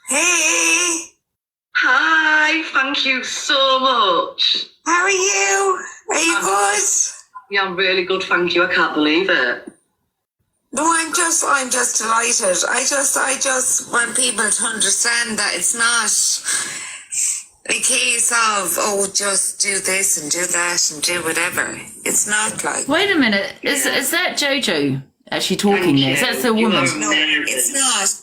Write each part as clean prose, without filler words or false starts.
Hey, Hi, thank you so much. how are you? Are you good? Yeah, I'm really good, thank you. I can't believe it. No, I'm just delighted. I just want people to understand that it's not a case of, oh, just do this and do that and do whatever. It's not like. Wait a minute. Is that Jojo actually talking there? Is that the woman? No, it's not.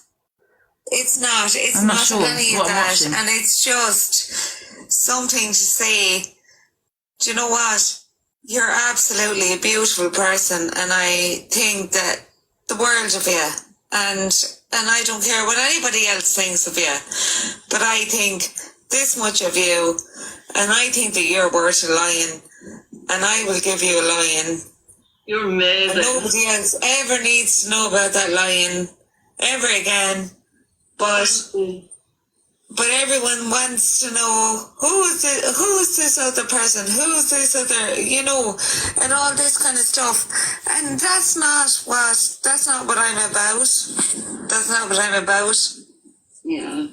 It's not. It's I'm not not sure any of what I'm that. watching. And it's just something to say, do you know what? You're absolutely a beautiful person, and I think that the world of you. And I don't care what anybody else thinks of you, but I think this much of you, and I think that you're worth a lion, and I will give you a lion. You're amazing. And nobody else ever needs to know about that lion ever again. But everyone wants to know who's this other person, who's this other, and all this kind of stuff. And that's not what I'm about. That's not what I'm about. Yeah.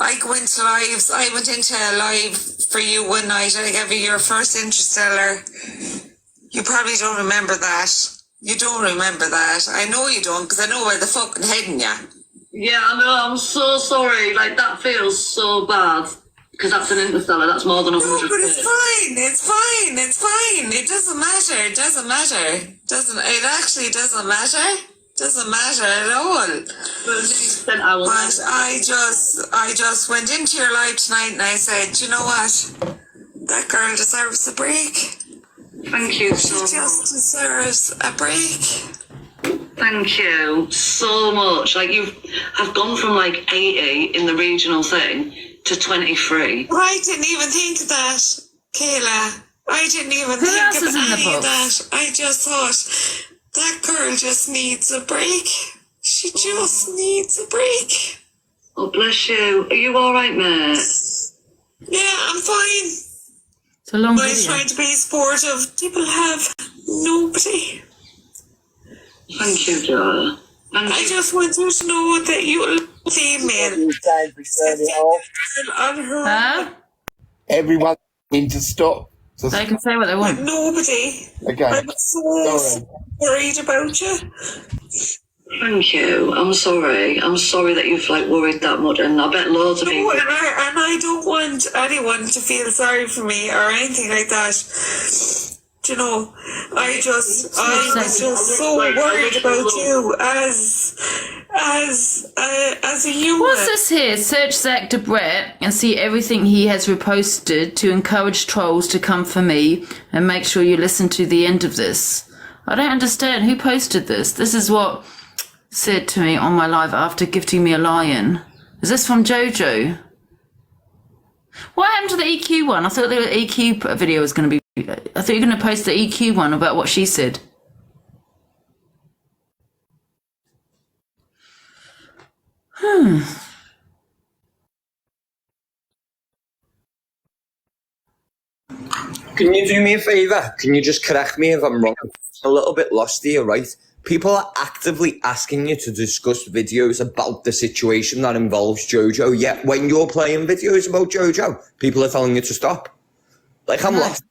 I go into lives. I went into a live for you one night. I gave you your first Interstellar. You probably don't remember that. You don't remember that. I know you don't, because I know where the fucking heading you. Yeah, I know, I'm so sorry. Like, that feels so bad. Because that's an Interstellar, that's more than 100 No, but it's quid. fine. It's fine. It's fine. It doesn't matter. It doesn't matter. It actually doesn't matter. Doesn't matter at all. But I just went into your life tonight and I said, you know what? That girl deserves a break. Thank you She so much. just deserves a break. Thank you so much. Like, I've gone from like 80 in the regional thing to 23. I didn't even think of that, Kayla. I didn't even Who think else of is in the any of box? that. I just thought, that girl just needs a break. She just needs a break. Oh, bless you. Are you all right, mate? Yeah, I'm fine. It's a long But I was video. trying to be supportive. People have nobody. Thank you, Joe. Thank I you. just want you to know that you'll female on her Huh? Everyone needs to stop. So They can say what they want. nobody. okay. I'm so Sorry. worried about you. Thank you. I'm sorry. I'm sorry that you've like worried that much, and I bet loads of No, people. and I don't want anyone to feel sorry for me or anything like that. Do you know, I was just so worried about you as a human. What's this here? Search Zach Debret and see everything he has reposted to encourage trolls to come for me, and make sure you listen to the end of this. I don't understand. Who posted this? This is what said to me on my live after gifting me a lion. Is this from Jojo? What happened to the EQ one? I thought the EQ video was going to be... I thought you were going to post the EQ one about what she said. Can you do me a favour? Can you just correct me if I'm wrong? I'm a little bit lost here, right? People are actively asking you to discuss videos about the situation that involves Jojo, yet when you're playing videos about Jojo, people are telling you to stop. Like, I'm lost.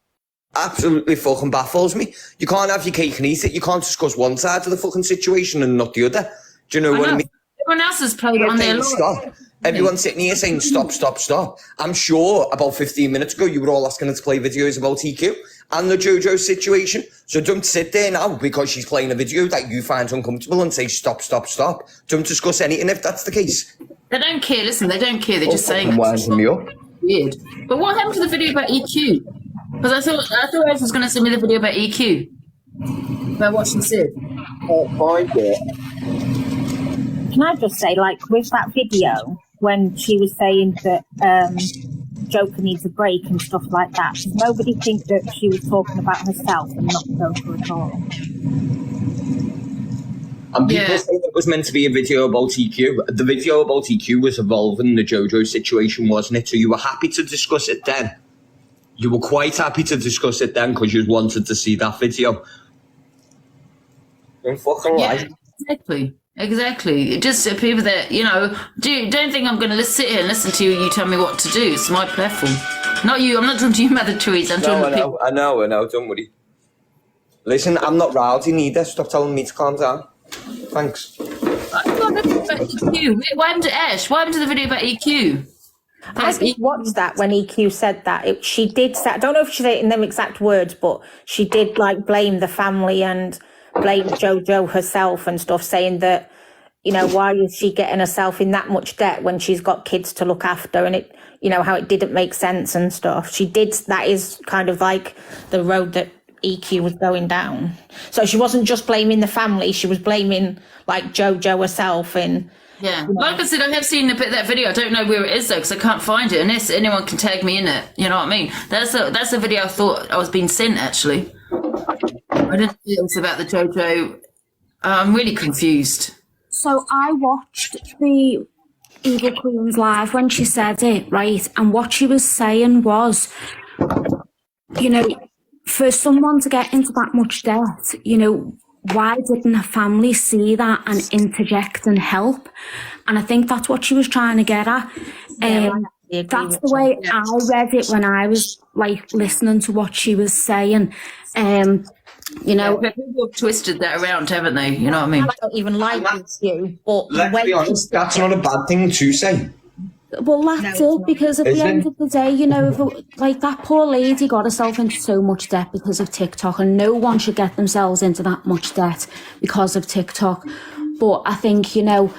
Absolutely fucking baffles me. You can't have your cake and eat it. You can't discuss one side of the fucking situation and not the other. Do you know what I mean? Everyone else has played it on their live. Stop. Everyone's sitting here saying stop, stop, stop. I'm sure about 15 minutes ago you were all asking her to play videos about EQ and the Jojo situation. So don't sit there now because she's playing a video that you find uncomfortable and say stop, stop, stop. Don't discuss anything if that's the case. They don't care. Listen, they don't care. They're just saying it. Winding me up. Weird. But what happened to the video about EQ? Because I thought Ed was going to send me the video about EQ. About what she said. Find it. Can I just say, like, with that video, when she was saying that Joker needs a break and stuff like that, does nobody think that she was talking about herself and not Joker at all? And people say it was meant to be a video about EQ. The video about EQ was involving the Jojo situation, wasn't it? So you were happy to discuss it then. You were quite happy to discuss it then because you wanted to see that video. Don't fucking lie. Yeah, exactly. Exactly. Just people that, don't think I'm going to sit here and listen to you tell me what to do. It's my platform. Not you. I'm not talking to you, Mother Teresa. I'm talking to people. I know. Don't worry. Listen, I'm not rowdy neither. Stop telling me to calm down. Thanks. EQ. What happened to Ash? What happened to the video about EQ? I did watch that when EQ said that. She did say, I don't know if she said it in them exact words, but she did blame the family and blame JoJo herself and stuff, saying that, why is she getting herself in that much debt when she's got kids to look after, and it, how it didn't make sense and stuff. That is kind of like the road that EQ was going down. So she wasn't just blaming the family, she was blaming JoJo herself. And yeah, like I said, I have seen a bit of that video. I don't know where it is though, because I can't find it, unless anyone can tag me in it. You know what I mean? That's a video I thought I was being sent, actually. I didn't think it was about the JoJo. I'm really confused. So I watched the Evil Queen's live when she said it, right? And what she was saying was, for someone to get into that much debt, why didn't her family see that and interject and help? And I think that's what she was trying to get at. That's the way I read it when I was listening to what she was saying. People have twisted that around, haven't they? You know what I mean? I don't even like you, but let's be honest, that's not a bad thing to say. Well, that's it, because at the end of the day, if that poor lady got herself into so much debt because of TikTok, and no one should get themselves into that much debt because of TikTok. But I think, there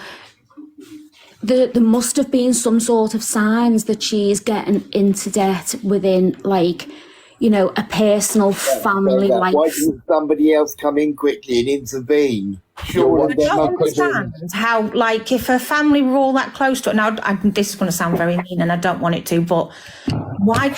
must have been some sort of signs that she's getting into debt within, a personal family life. Why didn't somebody else come in quickly and intervene? Sure, I don't understand how, if her family were all that close to it. Now, this is going to sound very mean, and I don't want it to, but why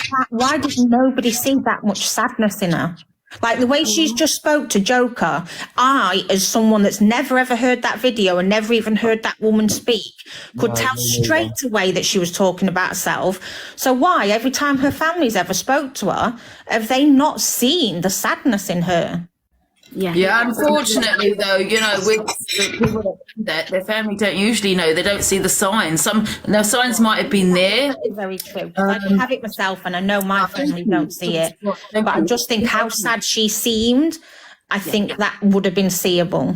did nobody see that much sadness in her? The way she's just spoke to Joker, I, as someone that's never ever heard that video and never even heard that woman speak, could tell straight away that she was talking about herself. So why, every time her family's ever spoke to her, have they not seen the sadness in her? Yeah, unfortunately, though, with the people that their family don't usually know, they don't see the signs. Signs might have been there. That is very true. I can have it myself, and I know my family don't see it. But I just think how sad she seemed. I think that would have been seeable.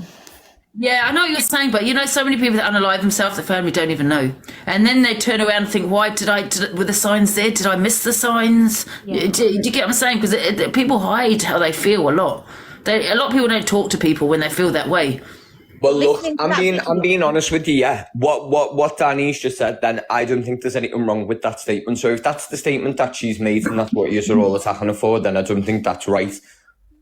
Yeah, I know what you're saying, but so many people that unalive themselves, the family don't even know. And then they turn around and think, were the signs there? Did I miss the signs? Yeah. Do you get what I'm saying? Because people hide how they feel a lot. A lot of people don't talk to people when they feel that way. Well, look, I'm being honest with you. Yeah, what Danny's just said, then I don't think there's anything wrong with that statement. So if that's the statement that she's made and that's what you're all attacking her for, then I don't think that's right.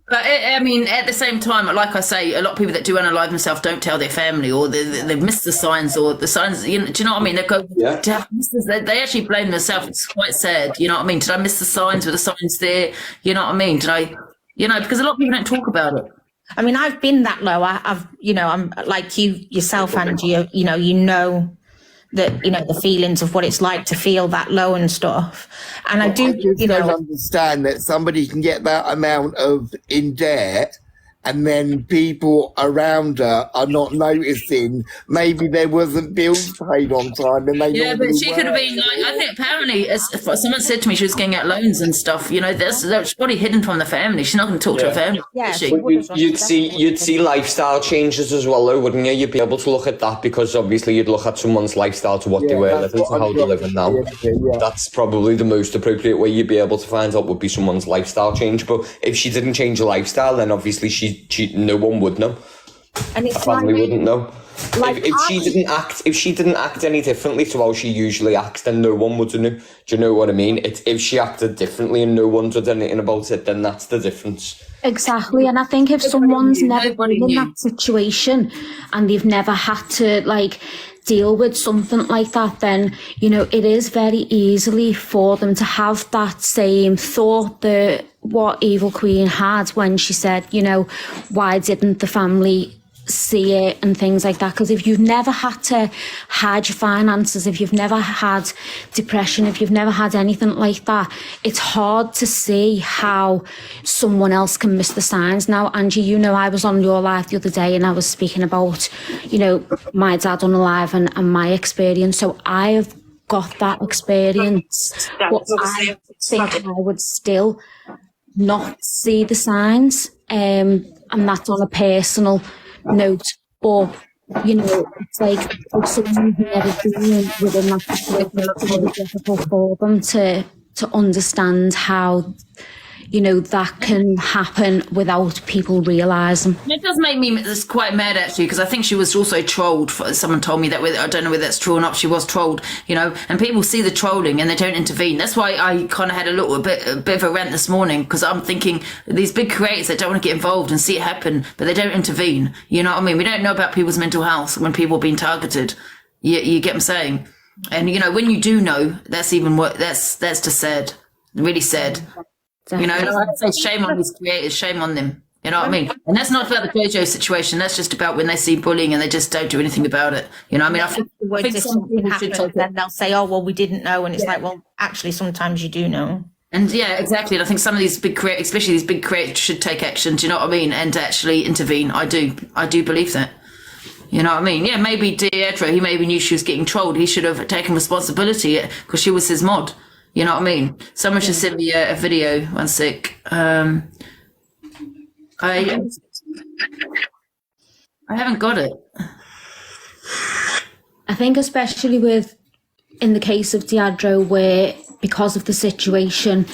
But at the same time, like I say, a lot of people that do unalive themselves don't tell their family, or they've missed the signs, or the signs. Do you know what I mean? They go, they actually blame themselves. It's quite sad. You know what I mean? Did I miss the signs? Were the signs there? You know what I mean? Did I? Because a lot of people don't talk about it. I mean, I've been that low. I'm like yourself, Angie. That the feelings of what it's like to feel that low and stuff. And I don't understand that somebody can get that amount of in debt, and then people around her are not noticing. Maybe there wasn't bills paid on time, and they but she could have been I think apparently, as someone said to me, she was getting out loans and stuff. That's probably hidden from the family. She's not going to talk to her family. Yeah, you'd see lifestyle changes as well, though, wouldn't you? You'd be able to look at that, because obviously you'd look at someone's lifestyle to what they were living to how they're living now. That's probably the most appropriate way you'd be able to find out would be someone's lifestyle change. But if she didn't change her lifestyle, then obviously no one would know. And her family wouldn't know. If she didn't act any differently to how she usually acts, then no one would know. Do you know what I mean? If she acted differently and no one did anything about it, then that's the difference. Exactly. And I think if someone's never been in that situation and they've never had to deal with something like that, then it is very easily for them to have that same thought that what Evil Queen had when she said, why didn't the family see it and things like that. Because if you've never had to hide your finances, if you've never had depression, if you've never had anything like that, it's hard to see how someone else can miss the signs. Now, Angie, you know, I was on your live the other day and I was speaking about, you know, my dad unalive and my experience. So I have got that experience, but I think I would still not see the signs, and that's on a personal note. But you know, it's like for someone who's never been within that situation, it's really difficult for them to understand how, you know, that can happen without people realising. It does make me quite mad, actually, because I think she was also trolled. Someone told me that, I don't know whether that's true or not, she was trolled, you know, and people see the trolling and they don't intervene. That's why I kind of had a bit of a rant this morning, because I'm thinking these big creators that don't want to get involved and see it happen, but they don't intervene. You know what I mean? We don't know about people's mental health when people are being targeted. You get what I'm saying? And, you know, when you do know, that's even what, that's just sad, really sad. You know, I say shame on these creators, shame on them. You know what I mean? And that's not about the JoJo situation. That's just about when they see bullying and they just don't do anything about it. You know what I mean? I think some people should take it. Then they'll say, oh, well, we didn't know. And it's like, well, actually, sometimes you do know. And yeah, exactly. And I think some of these big creators, especially these big creators, should take action. Do you know what I mean? And actually intervene. I do believe that. You know what I mean? Yeah, maybe Deirdre, he maybe knew she was getting trolled. He should have taken responsibility because she was his mod. You know what I mean? Someone should send me a video. One sec. I haven't got it. I think especially in the case of Deirdre, where because of the situation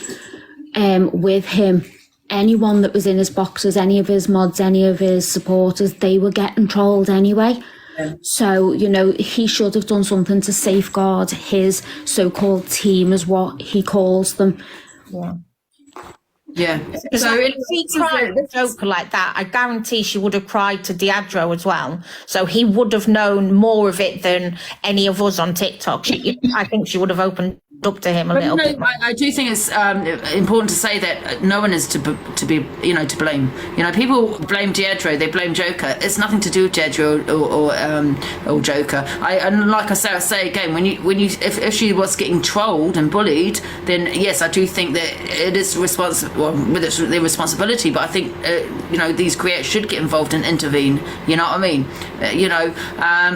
with him, anyone that was in his boxes, any of his mods, any of his supporters, they were getting trolled anyway. So, you know, he should have done something to safeguard his so-called team, is what he calls them. Yeah. So if he cried to Joker like that, I guarantee she would have cried to Deirdre as well. So he would have known more of it than any of us on TikTok. I think she would have opened up to him a little bit. I do think it's important to say that no one is to be, you know, to blame. You know, people blame Deirdre, they blame Joker. It's nothing to do with Deirdre or Joker. And like I say again, if she was getting trolled and bullied, then yes, I do think that it is responsible. Well, it's their responsibility, but I think you know, these creators should get involved and intervene. You know what I mean? You know,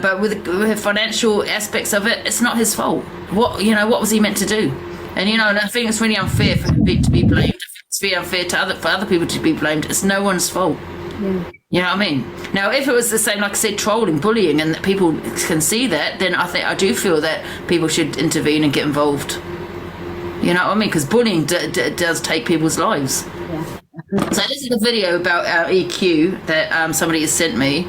but with the financial aspects of it, it's not his fault. What was he meant to do? And you know, and I think it's really unfair for him to be blamed. It's really unfair for other people to be blamed. It's no one's fault. Yeah. You know what I mean? Now, if it was the same, like I said, trolling, bullying, and that people can see that, then I do feel that people should intervene and get involved. You know what I mean? Because bullying does take people's lives. Yeah. So this is a video about EQ that somebody has sent me.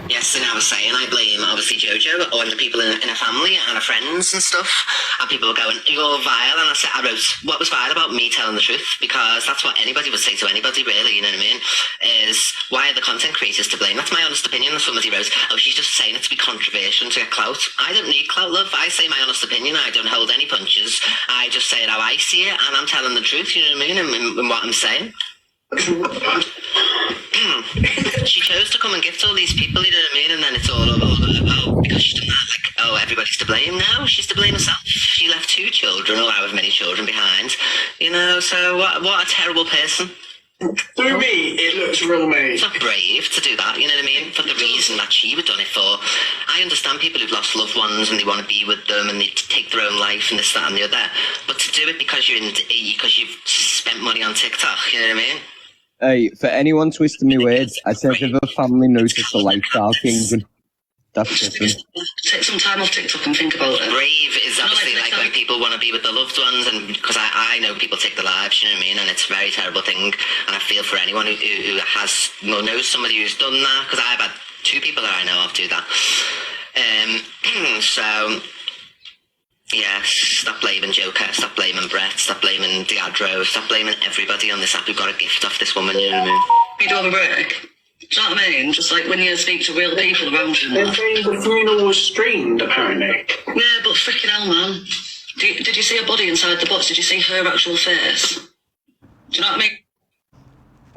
Yes, and I was saying I blame obviously Jojo or the people in her family and her friends and stuff, and people were going, you're vile, and I wrote what was vile about me telling the truth, because that's what anybody would say to anybody really, you know what I mean, is why are the content creators to blame? That's my honest opinion. And somebody wrote, oh, she's just saying it to be controversial to get clout. I don't need clout, love. I say my honest opinion. I don't hold any punches. I just say it how I see it, and I'm telling the truth, you know what I mean, and what I'm saying. She chose to come and gift all these people, you know what I mean, and then it's all about because she's done that, like, oh, everybody's to blame now. She's to blame herself. She left 2 children, or however many children behind, you know, so what a terrible person. Through me, it looks real mean. It's not brave to do that, you know what I mean, for the reason that she would done it for. I understand people who've lost loved ones and they want to be with them and they take their own life and this, that and the other, but to do it because you've spent money on TikTok, you know what I mean. Hey, for anyone twisting my words, I said if a family noticed the lifestyle changing, that's different. Take some time off TikTok and think about it. Brave is obviously like when people want to be with their loved ones, and because I know people take their lives, you know what I mean, and it's a very terrible thing, and I feel for anyone who knows somebody who's done that, because I've had 2 people that I know of do that. So yeah, stop blaming Joker, stop blaming Brett, stop blaming Deirdre, stop blaming everybody on this app who got a gift off this woman, you know what I mean? You do have a break. Do you know what I mean? Just like when you speak to real people around you. They're saying the funeral was streamed, apparently. Yeah, but freaking hell, man. Did you see her body inside the box? Did you see her actual face? Do you know what I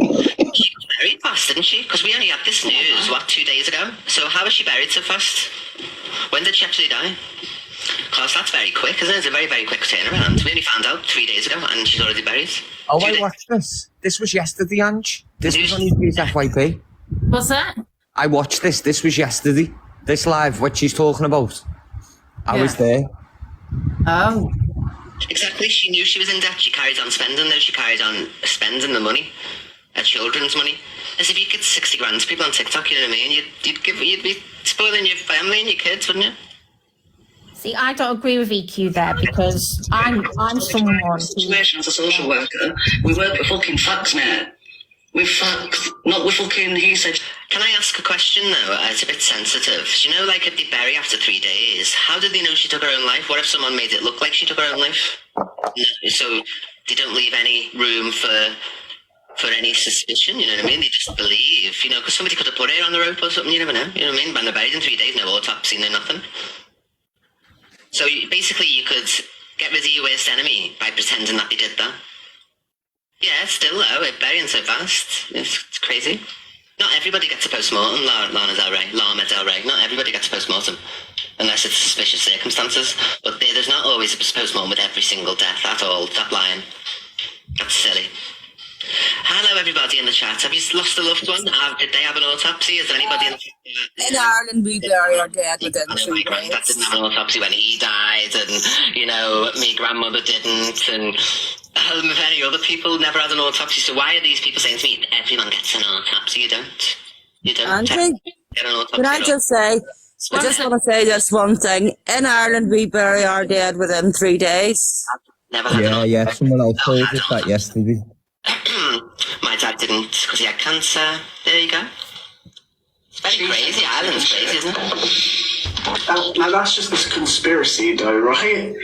mean? She was buried fast, didn't she? Because we only had this news, 2 days ago? So how was she buried so fast? When did she actually die? Because that's very quick, isn't it? It's a very, very quick turnaround. We only found out 3 days ago and she's already buried. Oh, I watched this. This was yesterday, Ange. This was on his FYP. What's that? I watched this. This was yesterday. This live, what she's talking about. I was there. Oh. Exactly. She knew she was in debt. She carried on spending, though. She carried on spending the money. Her children's money. As if you get 60 grand to people on TikTok, you know what I mean? You'd be spoiling your family and your kids, wouldn't you? See, I don't agree with EQ there because I'm someone who... Situation as a social worker, we work with fucking facts, mate. With facts, not with fucking he said. Can I ask a question though? It's a bit sensitive. Do you know, like, if they bury after 3 days, how did they know she took her own life? What if someone made it look like she took her own life? No, so they don't leave any room for any suspicion, you know what I mean? They just believe, you know, because somebody could have put her on the rope or something, you never know, you know what I mean? When they're buried in 3 days, no autopsy, no nothing. So basically you could get rid of your worst enemy by pretending that they did that. Yeah, still though, we're burying so fast. It's crazy. Not everybody gets a post-mortem, Lana Del Rey. Not everybody gets a post-mortem. Unless it's suspicious circumstances. But there's not always a post-mortem with every single death at all. Stop lying. That's silly. Hello everybody in the chat. Have you lost a loved one? Did they have an autopsy? Is there anybody in the chat? In Ireland, we bury our dead within I know 3 my granddad days. didn't have an autopsy when he died, and, you know, my grandmother didn't, and many other people never had an autopsy. So why are these people saying to me, everyone gets an autopsy? You don't. You don't. Angie, Get an autopsy can I at all. just say, I just want to say this one thing. In Ireland, we bury our dead within 3 days. Never had an autopsy. Yeah, someone else told us that yesterday. My dad didn't because he had cancer. There you go. It's very crazy. Ireland's crazy, isn't it? Now that's just this conspiracy, though, right?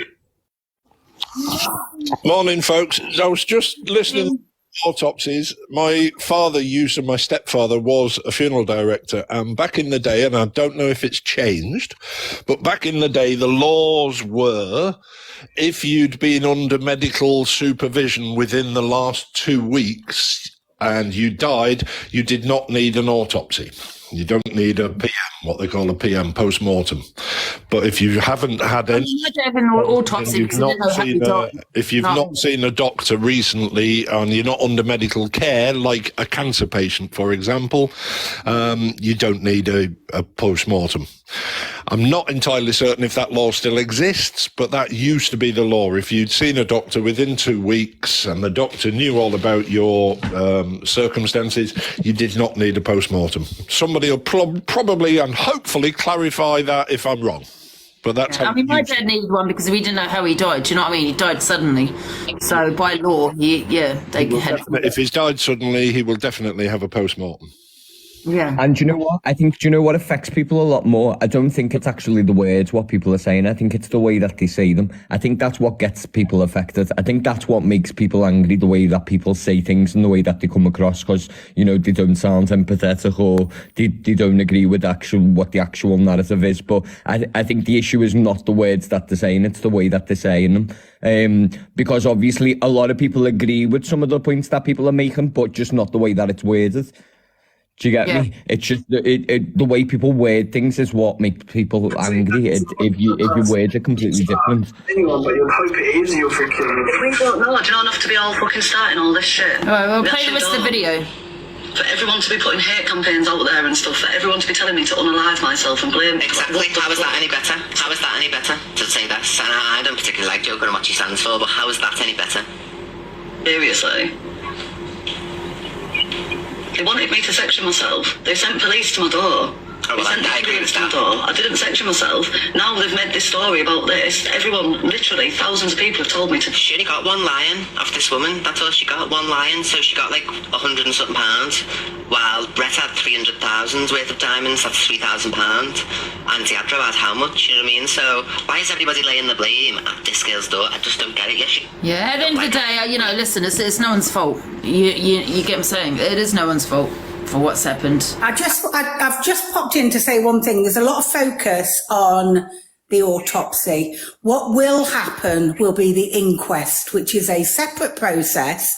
Morning, folks. I was just listening to autopsies. My father used to, my stepfather was a funeral director, and back in the day, and I don't know if it's changed, but back in the day, the laws were, if you'd been under medical supervision within the last 2 weeks and you died, you did not need an autopsy. You don't need a PM, what they call a PM, post-mortem. But if you haven't had any... If you've not seen a doctor recently and you're not under medical care, like a cancer patient, for example, you don't need a post-mortem. I'm not entirely certain if that law still exists, but that used to be the law. If you'd seen a doctor within 2 weeks and the doctor knew all about your circumstances, you did not need a post-mortem. Somebody will probably and hopefully clarify that if I'm wrong. But that's how. I mean, my dad needed one because we didn't know how he died. Do you know what I mean? He died suddenly. So by law, they had. If he's died suddenly, he will definitely have a post-mortem. Yeah. And do you know what? Do you know what affects people a lot more? I don't think it's actually the words, what people are saying. I think it's the way that they say them. I think that's what gets people affected. I think that's what makes people angry, the way that people say things and the way that they come across, because, you know, they don't sound empathetic or they don't agree with what the actual narrative is. But I think the issue is not the words that they're saying, it's the way that they're saying them. Because obviously a lot of people agree with some of the points that people are making, but just not the way that it's worded. Do you get me? It's just the way people word things is what makes people angry. If your words are completely different. Anyone, but you'll hope it is your freaking. If we don't know, do you know enough to be all fucking starting all this shit? All right, well, We play the actually rest of the don't. video. For everyone to be putting hate campaigns out there and stuff, for everyone to be telling me to unalive myself and blame. Exactly. How is that any better? How is that any better to say this? And I don't particularly like Joker and what she stands for, but how is that any better? Seriously. They wanted me to section myself. They sent police to my door. Oh, well, I agree with to my that. door. I didn't section myself. Now they've made this story about this. Everyone, literally, thousands of people have told me to. She only got one lion off this woman. That's all she got, one lion. So she got like 100 and something pounds. While Brett had 300,000 worth of diamonds. That's £3,000. And Deadro had how much? You know what I mean? So why is everybody laying the blame at this girl's door? I just don't get it. Yeah, at the end of the day, you know, listen, it's no one's fault. You get what I'm saying? It is no one's fault for what's happened. I've just popped in to say one thing. There's a lot of focus on the autopsy. What will happen will be the inquest, which is a separate process,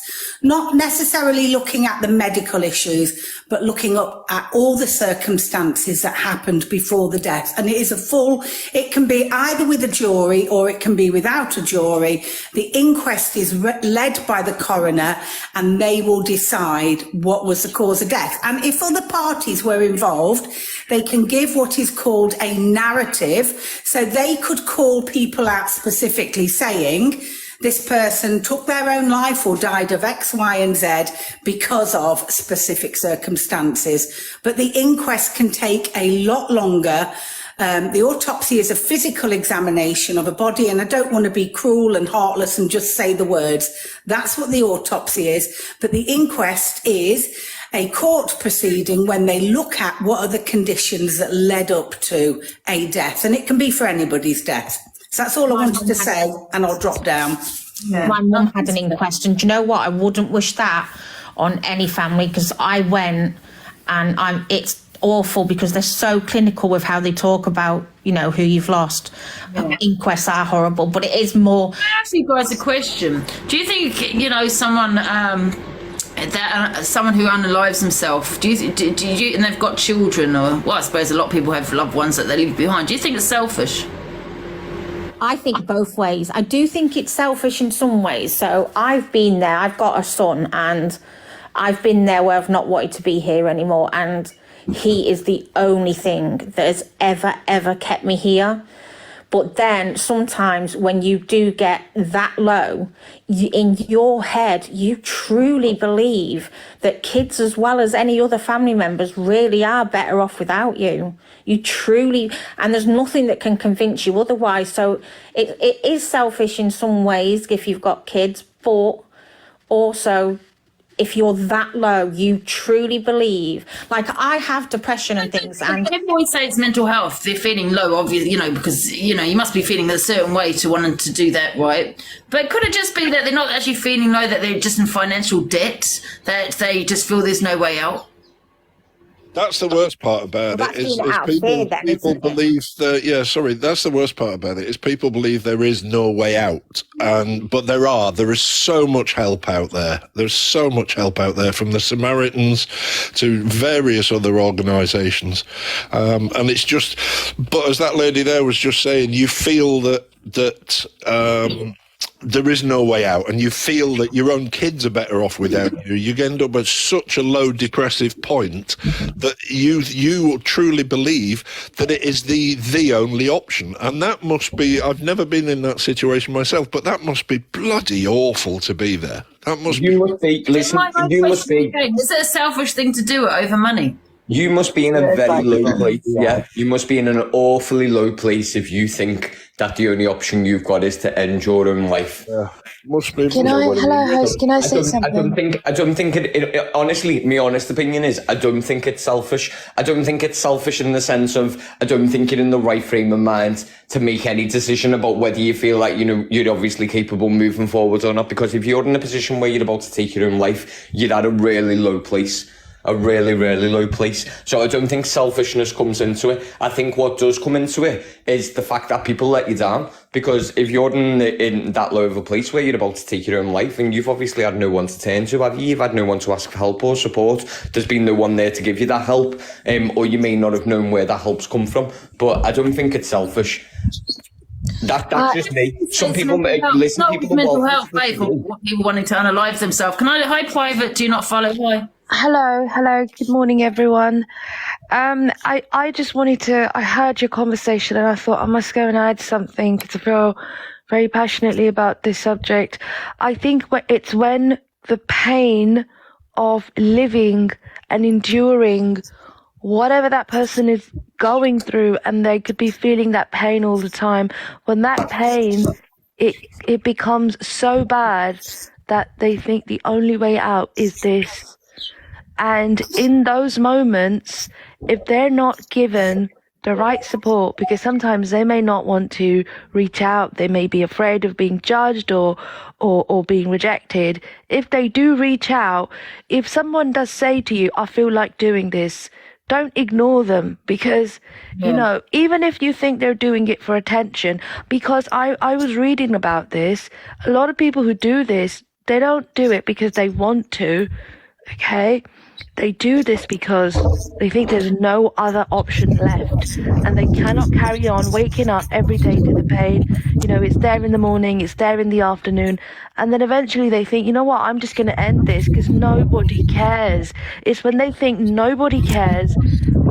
not necessarily looking at the medical issues, but looking up at all the circumstances that happened before the death. And it is it can be either with a jury or it can be without a jury. The inquest is led by the coroner, and they will decide what was the cause of death. And if other parties were involved, they can give what is called a narrative. So they could call people out specifically saying, this person took their own life or died of X, Y, and Z because of specific circumstances. But the inquest can take a lot longer. The autopsy is a physical examination of a body, and I don't want to be cruel and heartless and just say the words. That's what the autopsy is. But the inquest is a court proceeding when they look at what are the conditions that led up to a death, and it can be for anybody's death. So that's all I wanted to say, and I'll drop down. Yeah. My mum had an inquest, and do you know what? I wouldn't wish that on any family, because I went, and it's awful because they're so clinical with how they talk about, you know, who you've lost. Yeah. Inquests are horrible, but it is more. I actually got a question. Do you think, you know, someone someone who unalives himself, do you and they've got children, or well, I suppose a lot of people have loved ones that they leave behind. Do you think it's selfish? I think both ways. I do think it's selfish in some ways. So I've been there. I've got a son, and I've been there where I've not wanted to be here anymore. And he is the only thing that has ever kept me here. But then sometimes when you do get that low, in your head, you truly believe that kids, as well as any other family members, really are better off without you. You truly, and there's nothing that can convince you otherwise. So it is selfish in some ways if you've got kids, but also if you're that low, you truly believe. Like, I have depression and things, and people always say it's mental health. They're feeling low, obviously, you know, because, you know, you must be feeling a certain way to wanting to do that, right? But could it just be that they're not actually feeling low, that they're just in financial debt, that they just feel there's no way out? That's the worst part about it. Is people believe that. Yeah, sorry. That's the worst part about it. Is people believe there is no way out, but there is so much help out there. There's so much help out there, from the Samaritans to various other organisations, and it's just. But as that lady there was just saying, you feel that. There is no way out, and you feel that your own kids are better off without you. You end up at such a low depressive point that you truly believe that it is the only option. And that must be, I've never been in that situation myself, but that must be bloody awful to be there. That must be. Is it a selfish thing to do it over money? You must be in a very low place. Yeah, you must be in an awfully low place if you think that the only option you've got is to end your own life. Yeah, must be. Hello, host. Can I say something? I don't think it. Honestly, my honest opinion is, I don't think it's selfish. I don't think it's selfish in the sense of, I don't think you're in the right frame of mind to make any decision about whether you feel like, you know, you're obviously capable of moving forward or not. Because if you're in a position where you're about to take your own life, you're at a really low place. A really, really low place. So I don't think selfishness comes into it. I think what does come into it is the fact that people let you down. Because if you're in that low of a place where you're about to take your own life, and you've obviously had no one to turn to, have you? You've had no one to ask for help or support. There's been no one there to give you that help. Or you may not have known where that help's come from. But I don't think it's selfish. That's just me. Some people listen. People mental health, babe, for people wanting to unalive themselves. Can I? Hi, private. Do not follow. Hi. Hello. Good morning, everyone. I just wanted to. I heard your conversation, and I thought I must go and add something to feel very passionately about this subject. I think it's when the pain of living and enduring whatever that person is going through, and they could be feeling that pain all the time, when that pain, it becomes so bad that they think the only way out is this. And in those moments, if they're not given the right support, because sometimes they may not want to reach out, they may be afraid of being judged or being rejected. If they do reach out, if someone does say to you, I feel like doing this, don't ignore them, because, you know, even if you think they're doing it for attention, because I was reading about this, a lot of people who do this, they don't do it because they want to, okay? They do this because they think there's no other option left, and they cannot carry on waking up every day to the pain. You know, it's there in the morning, it's there in the afternoon, and then eventually they think, you know what, I'm just going to end this because nobody cares. It's when they think nobody cares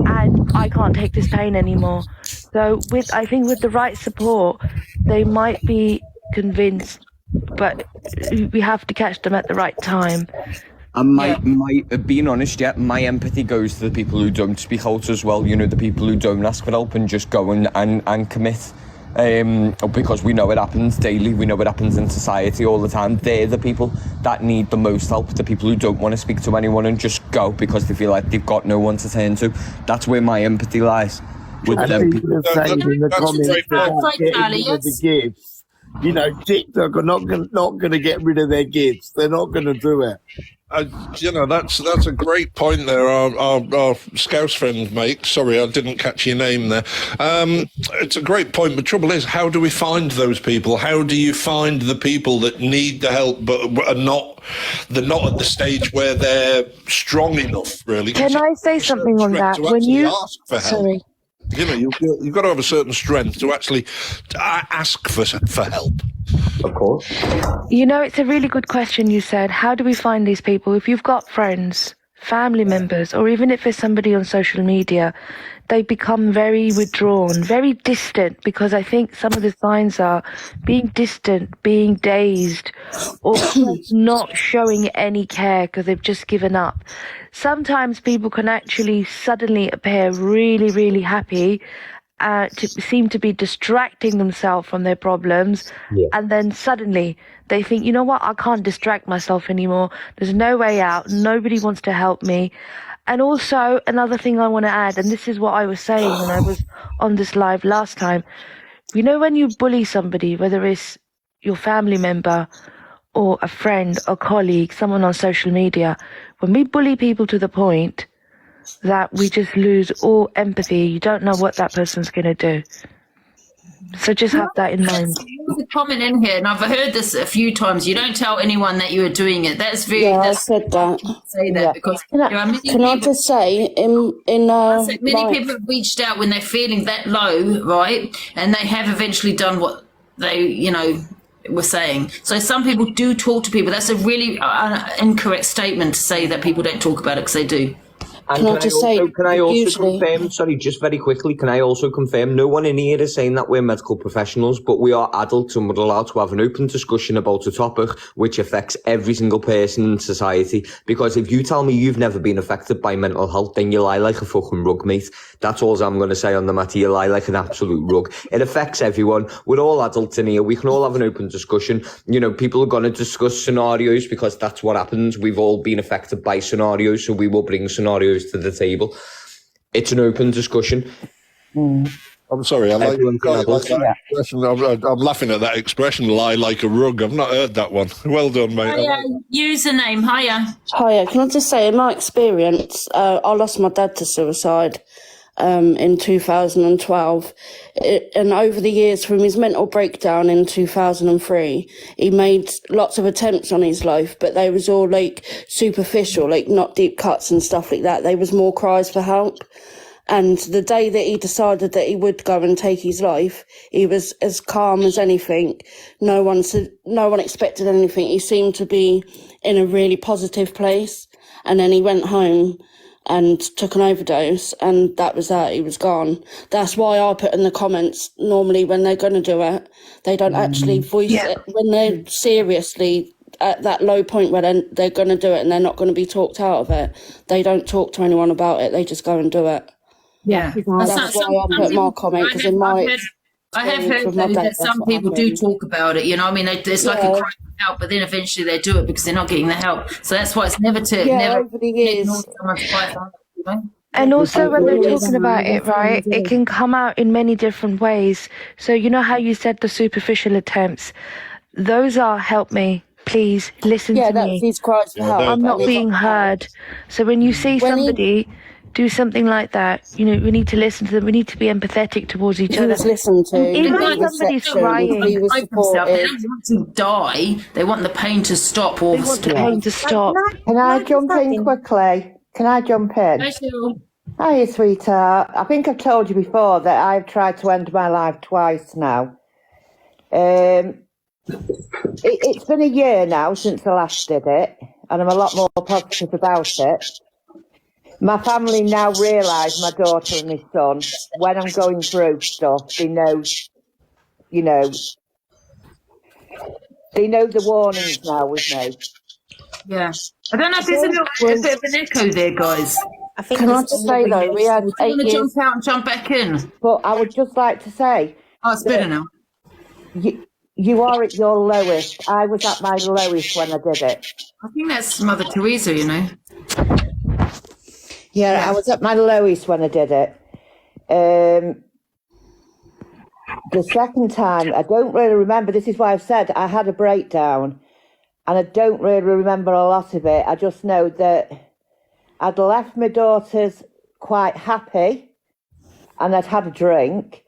and I can't take this pain anymore. So I think with the right support, they might be convinced, but we have to catch them at the right time. And being honest, my empathy goes to the people who don't speak out as well. You know, the people who don't ask for help and just go and commit. Because we know it happens daily, we know it happens in society all the time. They're the people that need the most help, the people who don't want to speak to anyone and just go because they feel like they've got no one to turn to. That's where my empathy lies. With them people are saying in the comments about getting rid of the gifts. You know, TikTok are not going to get rid of their gifts. They're not going to do it. You know, that's a great point there. Our Scouse friend makes. Sorry, I didn't catch your name there. It's a great point. But trouble is, how do we find those people? How do you find the people that need the help but are not? They're not at the stage where they're strong enough, really. Can I say something on that? When you ask for help. You know, you've got to have a certain strength to actually ask for help. Of course. You know, it's a really good question you said. How do we find these people? If you've got friends, family members, or even if it's somebody on social media, they become very withdrawn, very distant, because I think some of the signs are being distant, being dazed, or not showing any care because they've just given up. Sometimes people can actually suddenly appear really, really happy, to seem to be distracting themselves from their problems, and then suddenly they think, you know what, I can't distract myself anymore. There's no way out. Nobody wants to help me. And also another thing I want to add, and this is what I was saying when I was on this live last time. You know, when you bully somebody, whether it's your family member or a friend or colleague, someone on social media, when we bully people to the point that we just lose all empathy, you don't know what that person's going to do. So just have that in mind. There's a comment in here, and I've heard this a few times. You don't tell anyone that you are doing it. That's very. I said that. Say that because can I just say many people have reached out when they're feeling that low, right? And they have eventually done what they, you know, were saying. So some people do talk to people. That's a really incorrect statement to say that people don't talk about it, because they do. And can I also confirm, sorry, just very quickly, can I also confirm, no one in here is saying that we're medical professionals, but we are adults and we're allowed to have an open discussion about a topic which affects every single person in society. Because if you tell me you've never been affected by mental health, then you lie like a fucking rug, mate. That's all I'm going to say on the matter. You lie like an absolute rug. It affects everyone. We're all adults in here. We can all have an open discussion. You know, people are going to discuss scenarios because that's what happens. We've all been affected by scenarios, so we will bring scenarios to the table. It's an open discussion. I'm sorry, I like that expression. I'm laughing at that expression, lie like a rug. I've not heard that one. Well done, mate. Hiya, username, hiya. Hiya, can I just say, in my experience, I lost my dad to suicide in 2012. And over the years, from his mental breakdown in 2003, he made lots of attempts on his life, but they was all like superficial, like not deep cuts and stuff like that. They was more cries for help. And the day that he decided that he would go and take his life, he was as calm as anything. No one expected anything. He seemed to be in a really positive place. And then he went home and took an overdose, and that was that. He was gone. That's why I put in the comments, normally when they're going to do it, they don't actually voice it. When they're seriously at that low point where they're going to do it and they're not going to be talked out of it, they don't talk to anyone about it. They just go and do it. Yeah. That's why I put my comment, because in my I have heard that some people do talk about it, you know. I mean, it's like a cry for help, but then eventually they do it because they're not getting the help. So that's why it's never over the years. And also when they're talking about it, right, it can come out in many different ways. So you know how you said the superficial attempts? Those are, help me, please, listen to me. These cries for help. I'm not being heard. So when you see somebody do something like that. You know, we need to listen to them. We need to be empathetic towards each He other. was listened to. Even He if was somebody's accepted, crying, he was They supported. don't want to die. They want the pain to stop. Or they want the pain to stop. Can I jump in quickly? Can I jump in? Hiya, sweetheart. I think I've told you before that I've tried to end my life twice now. It's been a year now since I last did it, and I'm a lot more positive about it. My family now realise, my daughter and my son, when I'm going through stuff, they know, you know, they know the warnings now with me. Yeah. I don't know if there's a bit of an echo there, guys. I think Can I just say though, we had Do you 8 want to years. jump out and jump back in? But I would just like to say, Oh, it's better now. you are at your lowest. I was at my lowest when I did it. I think that's Mother Teresa, you know. Yeah, I was at my lowest when I did it. The second time, I don't really remember. This is why I've said I had a breakdown, and I don't really remember a lot of it. I just know that I'd left my daughters quite happy, and I'd had a drink.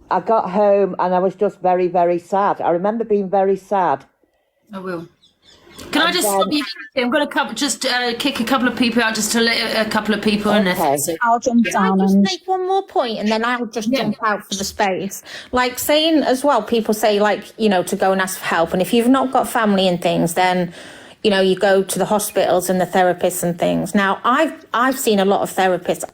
I got home and I was just very, very sad. I remember being very sad. I will. Can I just stop you? I'm going to kick a couple of people out just to let a couple of people in there. I'll jump down. Can I just make one more point and then I'll just jump out for the space? Like saying as well, people say like, you know, to go and ask for help. And if you've not got family and things, then, you know, you go to the hospitals and the therapists and things. Now, I've seen a lot of therapists,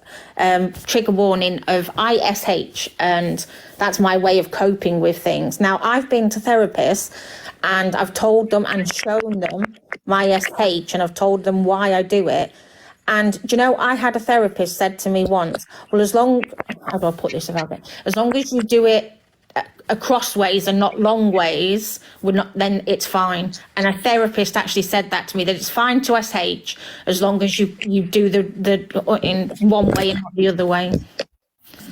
trigger warning of ISH, and that's my way of coping with things. Now, I've been to therapists and I've told them and shown them my SH and I've told them why I do it. And, do you know, I had a therapist said to me once, well, how do I put this about it? As long as you do it across ways and not long ways, then it's fine. And a therapist actually said that to me, that it's fine to SH as long as you do the in one way and not the other way.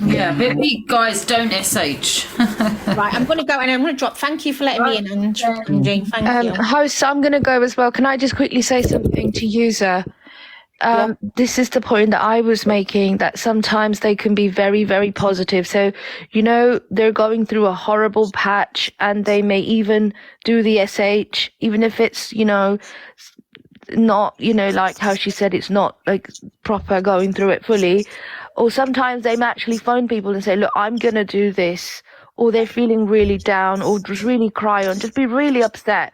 Yeah, but we guys don't SH. Right, I'm going to go and I'm going to drop. Thank you for letting me in, Angie. Thank you. Host, I'm going to go as well. Can I just quickly say something to user? This is the point that I was making, that sometimes they can be very, very positive. So, you know, they're going through a horrible patch and they may even do the SH, even if it's, you know, not, you know, like how she said, it's not like proper going through it fully. Or sometimes they may actually phone people and say, look, I'm going to do this. Or they're feeling really down or just really cry or just be really upset.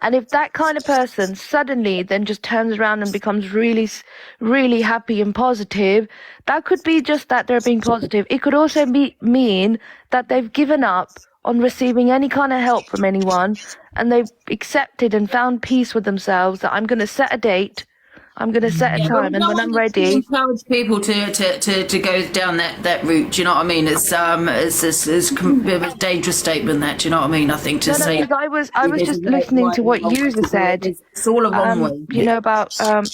And if that kind of person suddenly then just turns around and becomes really, really happy and positive, that could be just that they're being positive. It could also mean that they've given up on receiving any kind of help from anyone and they've accepted and found peace with themselves that I'm going to set a date. I'm going to set a time, and when I'm ready, encourage people to go down that route. Do you know what I mean? It's a bit of a dangerous statement. That, do you know what I mean? I think to say. I was just listening to what user said. It's all a wrong way. You know about her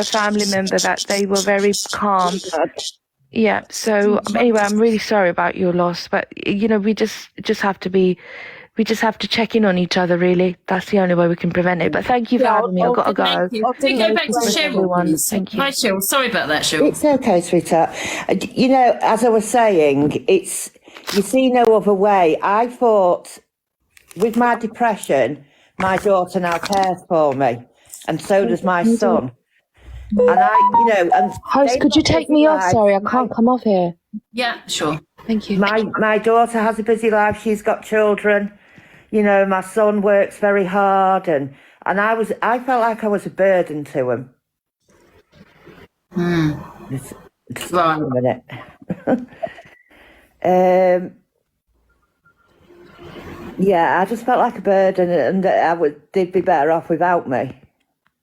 family member, that they were very calm. Yeah. So anyway, I'm really sorry about your loss, but you know, we just have to be. We just have to check in on each other, really. That's the only way we can prevent it. But thank you for having me. I've got to go. Can we go back to Cheryl? Thank you. Hi, Cheryl. Sorry about that, Cheryl. It's okay, sweetheart. You know, as I was saying, you see no other way. I thought with my depression, my daughter now cares for me, and so does my son. And Host, could you take me off? Sorry, I can't come off here. Yeah, sure. Thank you. My daughter has a busy life. She's got children. You know, my son works very hard, and I felt like I was a burden to him. Just right. a minute. Yeah, I just felt like a burden, and they'd be better off without me.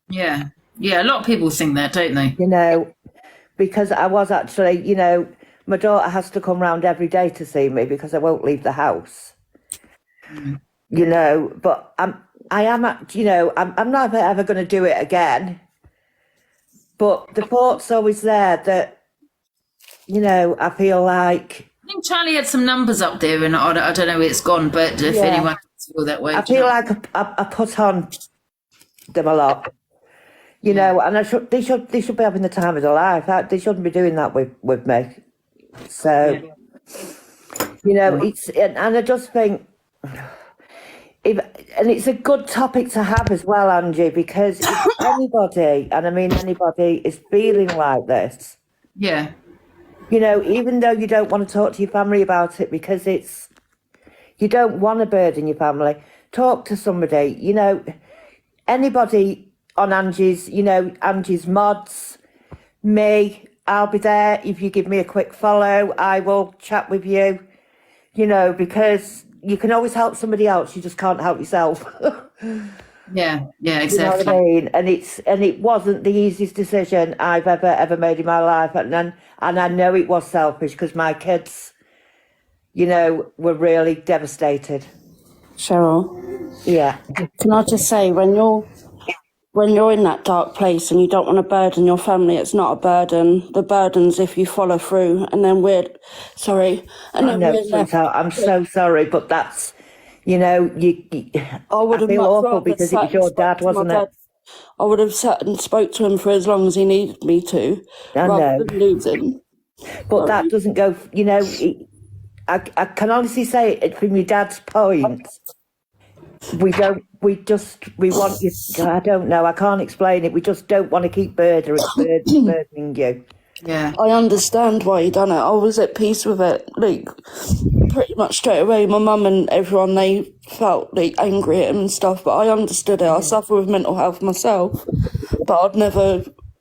Yeah, a lot of people think that, don't they? You know, because I was actually, you know, my daughter has to come round every day to see me because I won't leave the house. You know, but I'm not ever going to do it again. But the thought's always there that, you know, I feel like. I think Charlie had some numbers up there, and I don't know where it's gone, but if anyone feels that way. I feel like I put on them a lot. You know, and they should be having the time of their life. They shouldn't be doing that with me. So, you know, and I just think, and it's a good topic to have as well, Angie, because if anybody, and I mean anybody, is feeling like this, Yeah. you know, even though you don't want to talk to your family about it because you don't want to burden your family, talk to somebody, you know, anybody on Angie's, you know, Angie's mods, me, I'll be there. If you give me a quick follow, I will chat with you, you know, because you can always help somebody else. You just can't help yourself. Yeah, exactly. You know what I mean? And it wasn't the easiest decision I've ever made in my life. And I know it was selfish because my kids, you know, were really devastated. Cheryl. Yeah. Can I just say, when you're in that dark place and you don't want to burden your family, it's not a burden. The burden's if you follow through, and then I know, sweetheart, I'm so sorry, but that's, you know, I feel awful because it was your dad, wasn't it? I would have sat and spoke to him for as long as he needed me to, rather than lose him. But that doesn't go, you know, I can honestly say it from your dad's point. We want you, I don't know, I can't explain it. We just don't want to keep burdening you. Yeah. I understand why he done it. I was at peace with it, like, pretty much straight away. My mum and everyone, they felt, like, angry at him and stuff, but I understood it. I suffer with mental health myself, but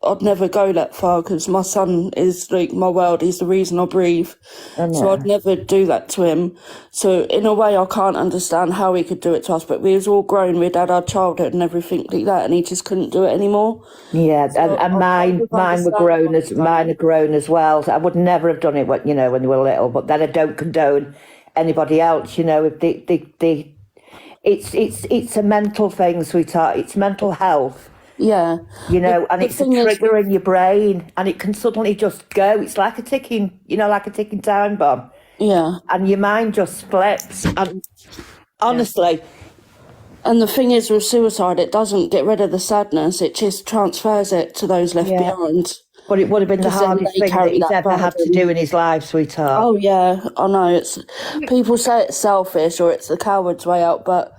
I'd never go that far because my son is, like, my world. He's the reason I breathe. So I'd never do that to him. So in a way, I can't understand how he could do it to us, but we was all grown. We'd had our childhood and everything like that, and he just couldn't do it anymore. Yeah, so and mine are grown as well. So I would never have done it when they were little, but then I don't condone anybody else, you know, if it's a mental thing, sweetheart. It's mental health. Yeah. You know, and it's a trigger in your brain, and it can suddenly just go. It's like a ticking time bomb. Yeah. And your mind just flips. And honestly. And the thing is with suicide, it doesn't get rid of the sadness. It just transfers it to those left behind. But it would have been the hardest thing that he's ever had to do in his life, sweetheart. Oh, yeah, I know. People say it's selfish or it's the coward's way out, but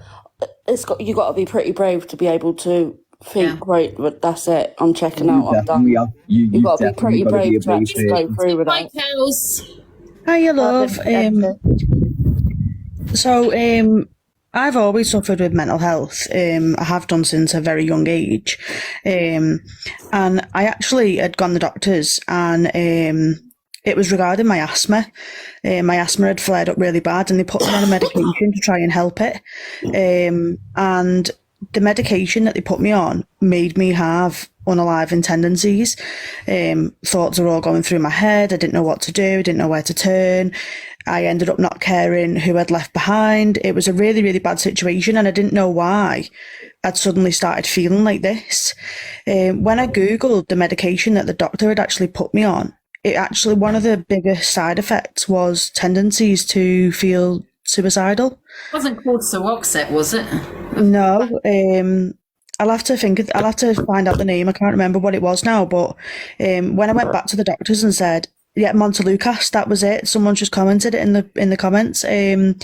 you got to be pretty brave to be able to think, right, but that's it. I'm checking out. I'm done. You've got to be pretty brave to actually go through with it. Hiya, love. I've always suffered with mental health. I have done since a very young age. And I actually had gone to the doctors, and it was regarding my asthma. My asthma had flared up really bad, and they put me on a medication to try and help it. And the medication that they put me on made me have unaliving tendencies. Thoughts are all going through my head. I didn't know what to do. I didn't know where to turn. I ended up not caring who I'd left behind. It was a really, really bad situation, and I didn't know why I'd suddenly started feeling like this. When I Googled the medication that the doctor had actually put me on, one of the biggest side effects was tendencies to feel suicidal. It wasn't called Seroxet, was it? No. I'll have to find out the name. I can't remember what it was now, but when I went back to the doctors and said, yeah, Montelukast, that was it. Someone just commented it in the comments. And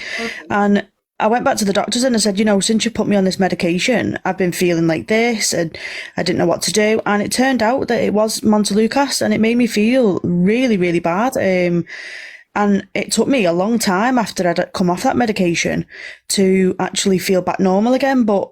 I went back to the doctors and I said, since you put me on this medication, I've been feeling like this and I didn't know what to do. And it turned out that it was Montelukast, and it made me feel really, really bad. And it took me a long time after I'd come off that medication to actually feel back normal again. But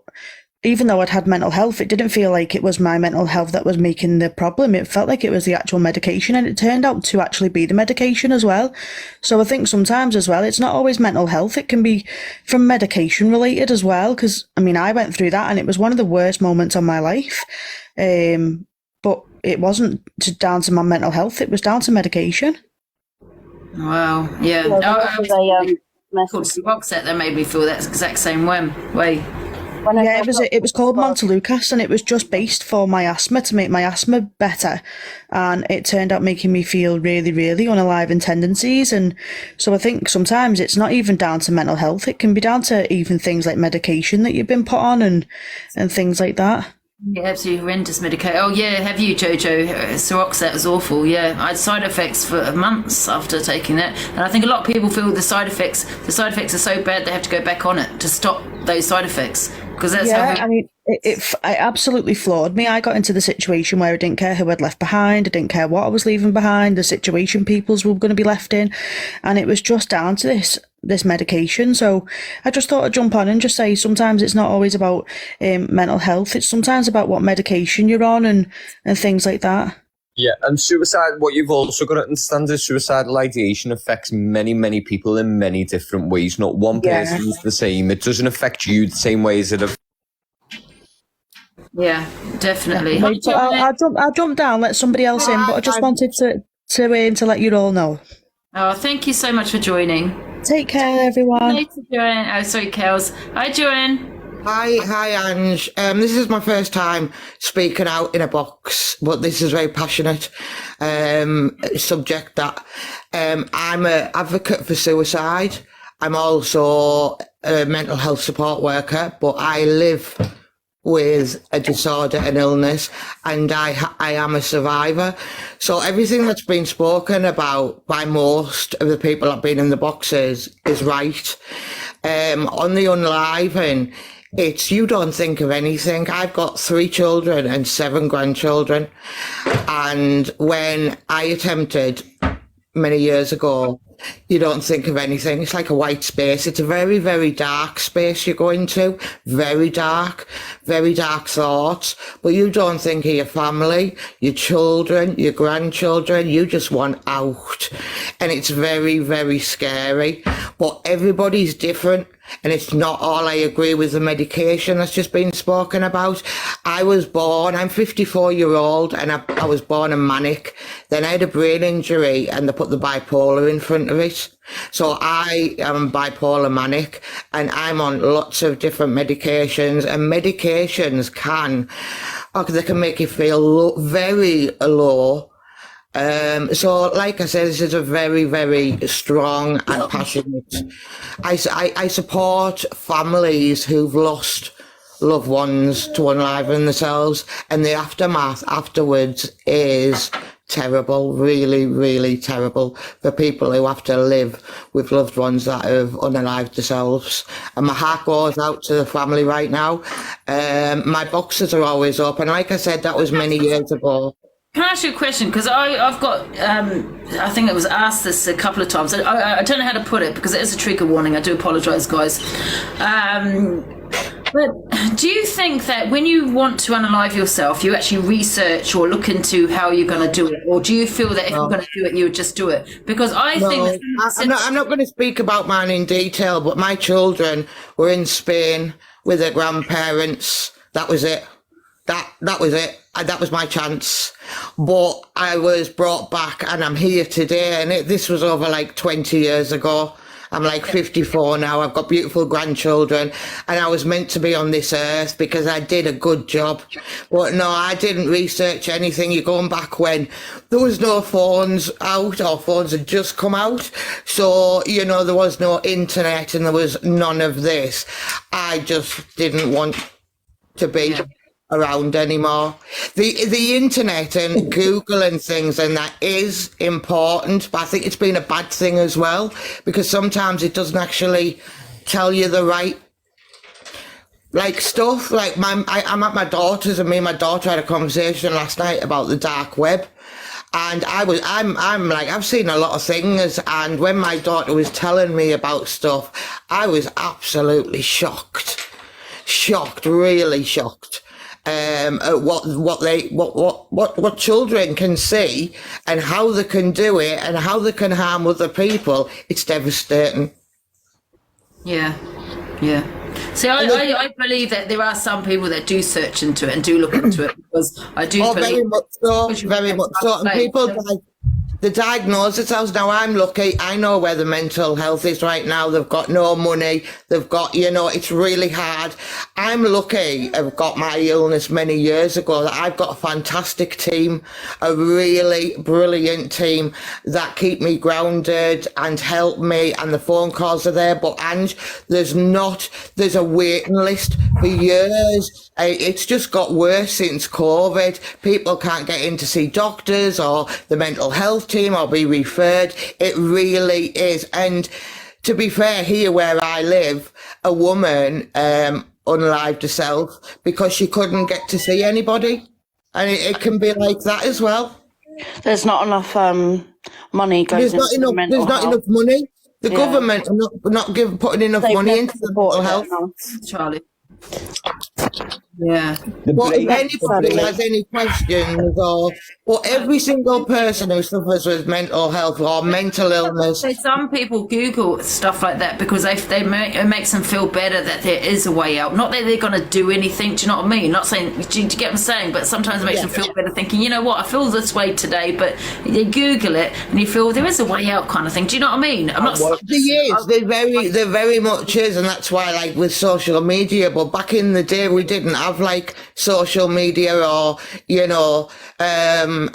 even though I'd had mental health, it didn't feel like it was my mental health that was making the problem. It felt like it was the actual medication, and it turned out to actually be the medication as well. So I think sometimes as well, it's not always mental health. It can be from medication related as well. Because, I went through that, and it was one of the worst moments of my life. But it wasn't down to my mental health. It was down to medication. Wow. Yeah. Called Seroxet that made me feel that exact same way. It was called Montelukast, and it was just based for my asthma, to make my asthma better, and it turned out making me feel really, really unaliving tendencies. And so I think sometimes it's not even down to mental health. It can be down to even things like medication that you've been put on and things like that. Yeah, absolutely horrendous medication. Oh yeah, have you, Jojo? Seroxat was awful. Yeah, I had side effects for months after taking it, and I think a lot of people feel the side effects are so bad they have to go back on it to stop those side effects, because that's Yeah, how. I mean, it absolutely floored me. I got into the situation where I didn't care who I'd left behind. I didn't care what I was leaving behind, the situation people's were going to be left in. And it was just down to this medication. So I just thought I'd jump on and just say sometimes it's not always about mental health. It's sometimes about what medication you're on and things like that. Yeah, and suicide, what you've also got to understand is suicidal ideation affects many, many people in many different ways. Not one person is the same. It doesn't affect you the same way as it affects. Yeah, definitely. I'll jump down, let somebody else in, but I just wanted to let you all know. Oh, thank you so much for joining. Take care, everyone. Later, Joanne. Oh, sorry, Kels. Hi, Joanne. Hi, Ange. This is my first time speaking out in a box, but this is very passionate subject that I'm an advocate for suicide. I'm also a mental health support worker, but I live with a disorder and illness, and I am a survivor. So everything that's been spoken about by most of the people that have been in the boxes is right. On the unliving, it's you don't think of anything. I've got 3 children and 7 grandchildren, and when I attempted many years ago, you don't think of anything. It's like a white space. It's a very, very dark space you go into. Very dark thoughts. But you don't think of your family, your children, your grandchildren. You just want out. And it's very, very scary. But everybody's different. And it's not all I agree with the medication that's just been spoken about. I'm 54-year-old, and I was born a manic. Then I had a brain injury and they put the bipolar in front of it. So I am bipolar manic, and I'm on lots of different medications, and medications they can make you feel very low. So like I said, this is a very, very strong and passionate. I support families who've lost loved ones to unliven themselves, and the aftermath afterwards is terrible, really, really terrible for people who have to live with loved ones that have unalived themselves. And my heart goes out to the family right now. My boxes are always open. Like I said, that was many years ago. Can I ask you a question? Because I've got, I think it was asked this a couple of times. I don't know how to put it because it is a trigger warning. I do apologise, guys. But do you think that when you want to unalive yourself, you actually research or look into how you're going to do it? Or do you feel that if you're going to do it, you would just do it? Because I think... I'm not going to speak about mine in detail, but my children were in Spain with their grandparents. That was it. That was it. That was my chance. But I was brought back, and I'm here today. And this was over like 20 years ago. I'm like 54 now. I've got beautiful grandchildren, and I was meant to be on this earth because I did a good job. But no, I didn't research anything. You're going back when there was no phones out, or phones had just come out. So, there was no internet and there was none of this. I just didn't want to be around anymore. The internet and Google and things and that is important, but I think it's been a bad thing as well, because sometimes it doesn't actually tell you the right stuff. Like I'm at my daughter's, and me and my daughter had a conversation last night about the dark web. And I'm like, I've seen a lot of things, and when my daughter was telling me about stuff, I was absolutely shocked, really shocked. What children can see and how they can do it and how they can harm other people. It's devastating. Yeah. See, I believe that there are some people that do search into it and do look into it, because I do believe... Very much so. And people the diagnosis house. Now, I'm lucky. I know where the mental health is right now. They've got no money. They've got, it's really hard. I'm lucky I've got my illness many years ago, that I've got a fantastic team, a really brilliant team that keep me grounded and help me, and the phone calls are there. But Ange, there's a waiting list for years. It's just got worse since COVID. People can't get in to see doctors or the mental health team or be referred. It really is. And to be fair, here where I live, a woman unalived herself because she couldn't get to see anybody. And it can be like that as well. There's not enough money goes into the mental There's not health. enough money. The government are not putting enough money into the mental health. Charlie. Yeah. But if anybody has any questions or every single person who suffers with mental health or mental illness. So some people Google stuff like that because it makes them feel better that there is a way out. Not that they're going to do anything, do you know what I mean? Not saying, do you get what I'm saying? But sometimes it makes them feel better thinking, you know what, I feel this way today, but you Google it and you feel there is a way out kind of thing. Do you know what I mean? I'm not. There very much is, and that's why, like with social media, but back in the day we didn't have like social media or, you know, and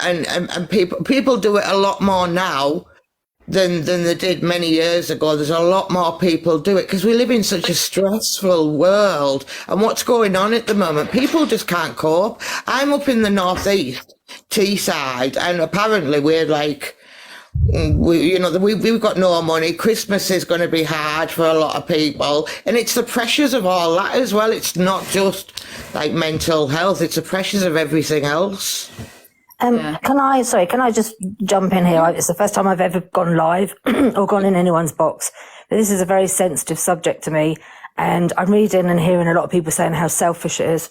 people do it a lot more now than they did many years ago. There's a lot more people do it because we live in such a stressful world, and what's going on at the moment, people just can't cope. I'm up in the northeast Teesside, and apparently we're like, we've got no money. Christmas is going to be hard for a lot of people, and it's the pressures of all that as well. It's not just like mental health, it's the pressures of everything else. Can I just jump in here? It's the first time I've ever gone live or gone in anyone's box. But this is a very sensitive subject to me, and I'm reading and hearing a lot of people saying how selfish it is.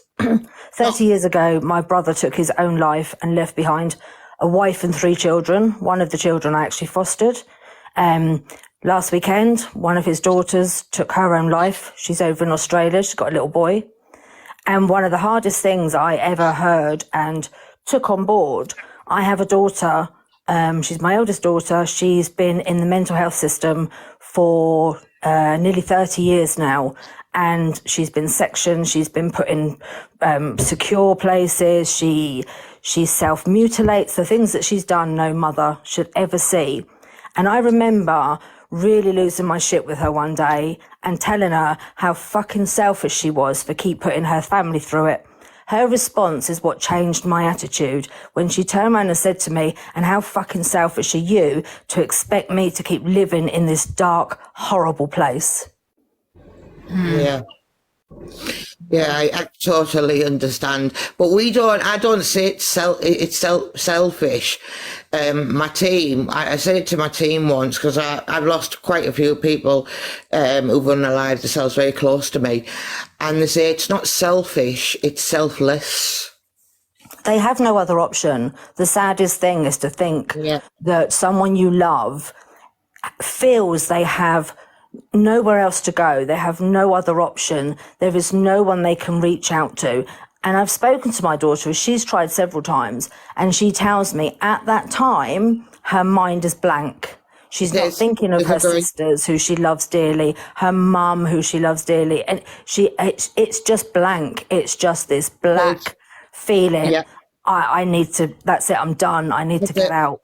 30 years ago, my brother took his own life and left behind a wife and 3 children. One of the children I actually fostered. Last weekend, one of his daughters took her own life. She's over in Australia. She's got a little boy. And one of the hardest things I ever heard and took on board, I have a daughter. She's my eldest daughter. She's been in the mental health system for nearly 30 years now. And she's been sectioned. She's been put in secure places. She self-mutilates. The things that she's done, no mother should ever see. And I remember really losing my shit with her one day and telling her how fucking selfish she was for keep putting her family through it. Her response is what changed my attitude when she turned around and said to me, and how fucking selfish are you to expect me to keep living in this dark, horrible place? Yeah. Yeah, I totally understand, but I don't say it's selfish. My team, I said it to my team once because I've lost quite a few people who've unalived themselves very close to me, and they say it's not selfish, it's selfless. They have no other option. The saddest thing is to think that someone you love feels they have nowhere else to go. They have no other option. There is no one they can reach out to. And I've spoken to my daughter. She's tried several times, and she tells me at that time, her mind is blank. She's not thinking of her sisters who she loves dearly, her mum who she loves dearly. And it's just blank. It's just this black feeling. I need to, that's it, I'm done. I need to get out.